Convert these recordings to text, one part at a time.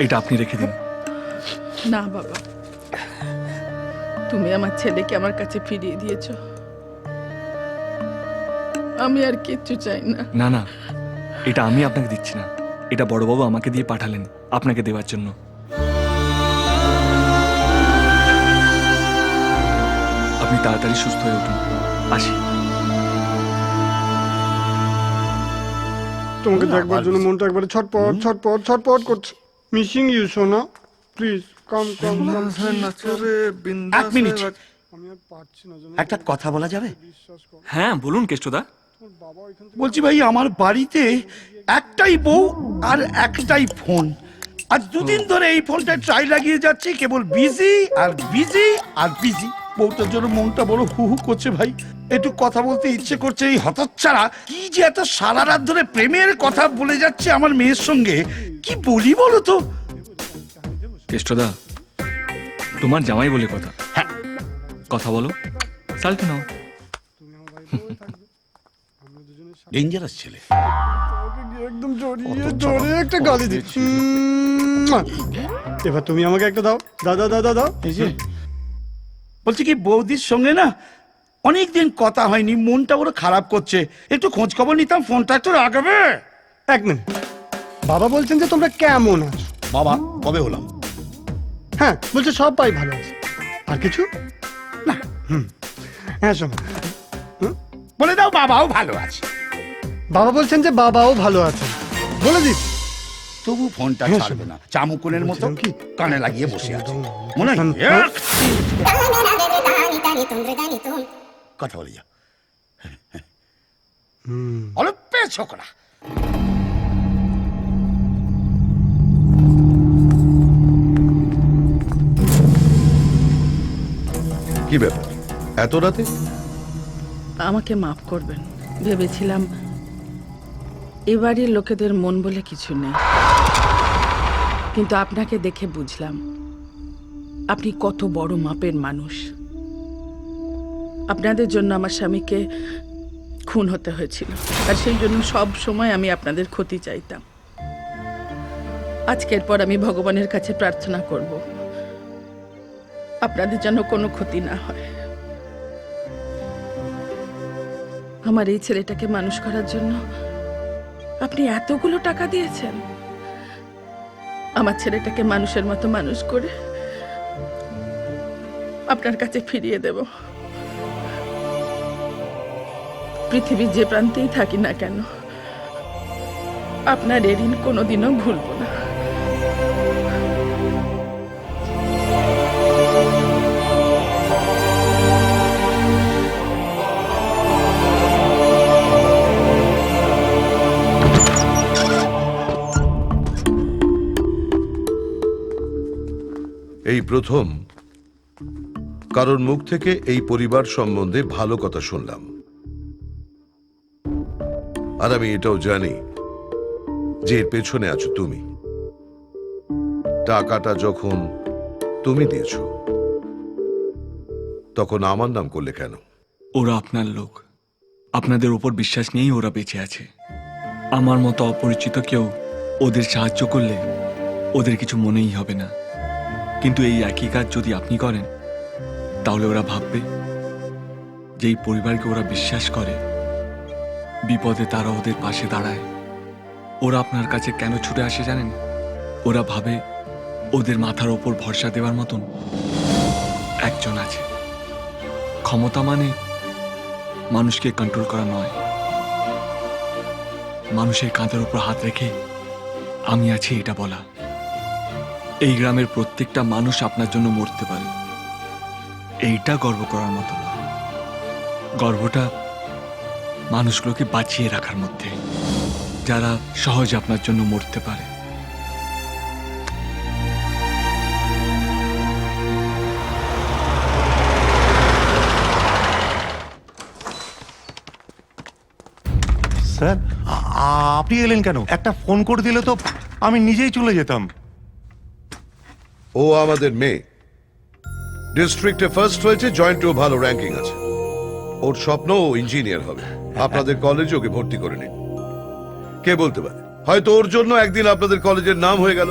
এটা আপনি রেখে দিন। না বাবা, তুমি আমার ছেলেকে আমার কাছে ফিরিয়ে দিয়েছো, আমি আর কিচ্ছু চাই না। না না, এটা আমি আপনাকে দিচ্ছি না, এটা বড়বাবু আমাকে দিয়ে পাঠালেন আপনাকে দেওয়ার জন্য। আপনি তাড়াতাড়ি সুস্থ হয়ে উঠুন, আসি। তোমাকে দেখবার জন্য মনটা একবারে ছটপট ছটপট ছটপট করছে। মিসিং ইউ সোনা, প্লিজ কাম কাম। এক মিনিট, আমি আর পারছি না জানো। একটা কথা বলা যাবে? বিশ্বাস করো, হ্যাঁ বলুন কেষ্টদা। তোমার বাবা এখান থেকে বলছি ভাই, আমার বাড়িতে একটাই বউ আর একটাই ফোন। আজ দুদিন ধরে এই ফোনটা ট্রাই লাগিয়ে যাচ্ছি, কেবল বিজি আর বিজি আর বিজি। বউটার জন্য মনটা বড় হু হু করছে ভাই, একটু কথা বলতে ইচ্ছে করছে। এই হতচ্ছাড়া কি যে এত সারা রাত ধরে প্রেমের কথা বলে যাচ্ছে আমার মেয়ের সঙ্গে, কি বলি বলো তো? কেষ্টদা, তোমার জামাই বলে কথা, হ্যাঁ, কথা বলো, সালকে নাও। তুমি আমার বাড়িতে থাকবে, আমরা দুজনের সাথে ডেঞ্জারাস ছেলে। ওকে গিয়ে একদম জড়িয়ে ধরে একটা গালি দিচ্ছি। এবার তুমি আমাকে একটা দাও, দাদা দাদা দাও। এই যে বলছি কি, বৌদির সঙ্গে না অনেকদিন কথা হয়নি, মনটা বড় খারাপ করছে, একটু খোঁজ খবর নিতাম, ফোনটা একটু রাখবে? এক মিনিট, বাবা বলছেন যে তোমরা কেমন আছো? বাবা কবে হলাম? হ্যাঁ বলছে সবাই ভালো আছে। আর কিছু না। হ্যাঁ শোনো, বলে দাও বাবাও ভালো আছে। বাবা বলছেন যে বাবাও ভালো আছে, বলে দিচ্ছি। তবু ফোনটা হ্যাঁ, ছাড়বে না, চামুকুনের মতো বলছিলাম কি, কানে লাগিয়ে বসে আছে। একদম, মনে হয় হ্যাঁ। কথা বলি যা। অল্পে ছোকরা। কি ব্যাপার এত রাতে? আমাকে মাফ করবেন, ভেবেছিলাম এ বাড়ির লোকেদের মন বলে কিছু নেই, কিন্তু আপনাকে দেখে বুঝলাম আপনি কত বড় মাপের মানুষ। আপনাদের জন্য আমার স্বামীকে খুন হতে হয়েছিল, আর সেই জন্য সব সময় আমি আপনাদের ক্ষতি চাইতাম। আজকের পর আমি ভগবানের কাছে প্রার্থনা করব আপনাদের যেন কোনো ক্ষতি না হয়। আমার এই ছেলেটাকে মানুষ করার জন্য আপনি এতগুলো টাকা দিয়েছেন। আমার ছেলেটাকে মানুষের মতো মানুষ করে আপনার কাছে ফিরিয়ে দেব। পৃথিবীর যে প্রান্তেই থাকি না কেন, আপনার এ ঋণ কোনোদিনও ভুলব না। এই প্রথম কারোর মুখ থেকে এই পরিবার সম্বন্ধে ভালো কথা শুনলাম। আর আমি এটাও জানি যে এর পেছনে আছো তুমি। টাকাটা যখন তুমি দিয়েছ, তখন আমার নাম করলে কেন? ওরা আপনার লোক, আপনাদের উপর বিশ্বাস নিয়েই ওরা বেঁচে আছে। আমার মতো অপরিচিত কেউ ওদের সাহায্য করলে ওদের কিছু মনেই হবে না, কিন্তু এই একই কাজ যদি আপনি করেন তাহলে ওরা ভাববে যে এই পরিবারকে ওরা বিশ্বাস করে, বিপদে তারা ওদের পাশে দাঁড়ায়। ওরা আপনার কাছে কেন ছুটে আসে জানেন? ওরা ভাবে ওদের মাথার ওপর ভরসা দেওয়ার মতন একজন আছে। ক্ষমতা মানে মানুষকে কন্ট্রোল করা নয়, মানুষের কাঁধের উপর হাত রেখে আমি আছি এটা বলা। এই গ্রামের প্রত্যেকটা মানুষ আপনার জন্য মরতে পারে, এইটা গর্ব করার মতো না। গর্বটা মানুষগুলোকে বাঁচিয়ে রাখার মধ্যে, যারা সহজে আপনার জন্য মরতে পারে। স্যার, আপনি এলেন কেন? একটা ফোন করে দিলে তো আমি নিজেই চলে যেতাম। ও আমাদের মেয়ে, ডিস্ট্রিক্টে ফার্স্ট হয়েছে, জয়েন্টেও ভালো র্যাঙ্কিং আছে। ওর স্বপ্ন ও ইঞ্জিনিয়ার হবে। আপনাদের কলেজে ওকে ভর্তি করে নিন। কে বলতে পারে, হয়তো ওর জন্য একদিন আপনাদের কলেজের নাম হয়ে গেল।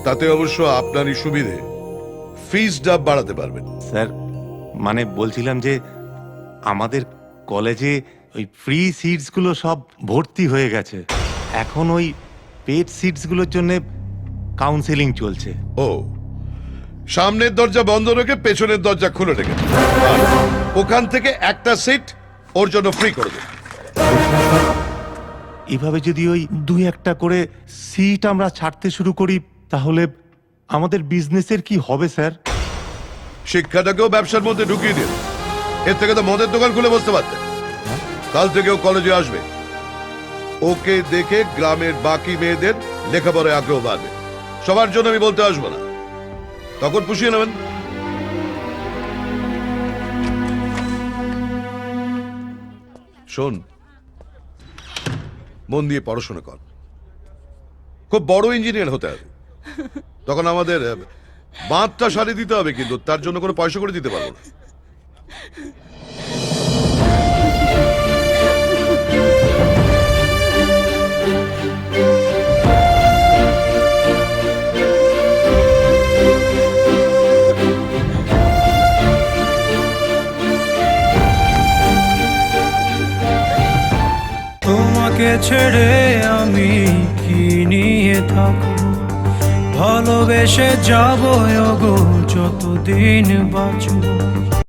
তাতে অবশ্য আপনারই সুবিধে, ফিজটা বাড়াতে পারবেন। স্যার মানে বলছিলাম যে আমাদের কলেজে ওই ফ্রি সিটসগুলো সব ভর্তি হয়ে গেছে, এখন ওই পেড সিটসগুলোর জন্য কাউন্সেলিং চলছে। ও, সামনের দরজা বন্ধ রেখে পেছনের দরজা খুলে রেখে আর ওখান থেকে একটা সিট ওর জন্য ফ্রি করে দেন। এভাবে যদি ওই দুই একটা করে সিট আমরা ছাড়তে শুরু করি তাহলে আমাদের বিজনেসের কি হবে স্যার? শিক্ষাটাকেও ব্যবসার মধ্যে ঢুকিয়ে দিন। এর থেকে তো মদের দোকান খুলে বসতে পারতেন। কাল থেকে ও কলেজে আসবে, ওকে দেখে গ্রামের বাকি মেয়েদের লেখাপড়ায় আগ্রহ বাড়বে। সবার জন্য আমি বলতে আসবো না, তখন পুষিয়ে নেবেন। শোন, মন দিয়ে পড়াশোনা কর, খুব বড় ইঞ্জিনিয়ার হতে হবে। তখন আমাদের বাঁধটা সারিয়ে দিতে হবে, কিন্তু তার জন্য কোনো পয়সা করে দিতে পারবো না। তোমাকে ছেড়ে আমি কি নিয়ে থাকবো, ভালোবেসে যাবো গো যতদিন বাঁচবো।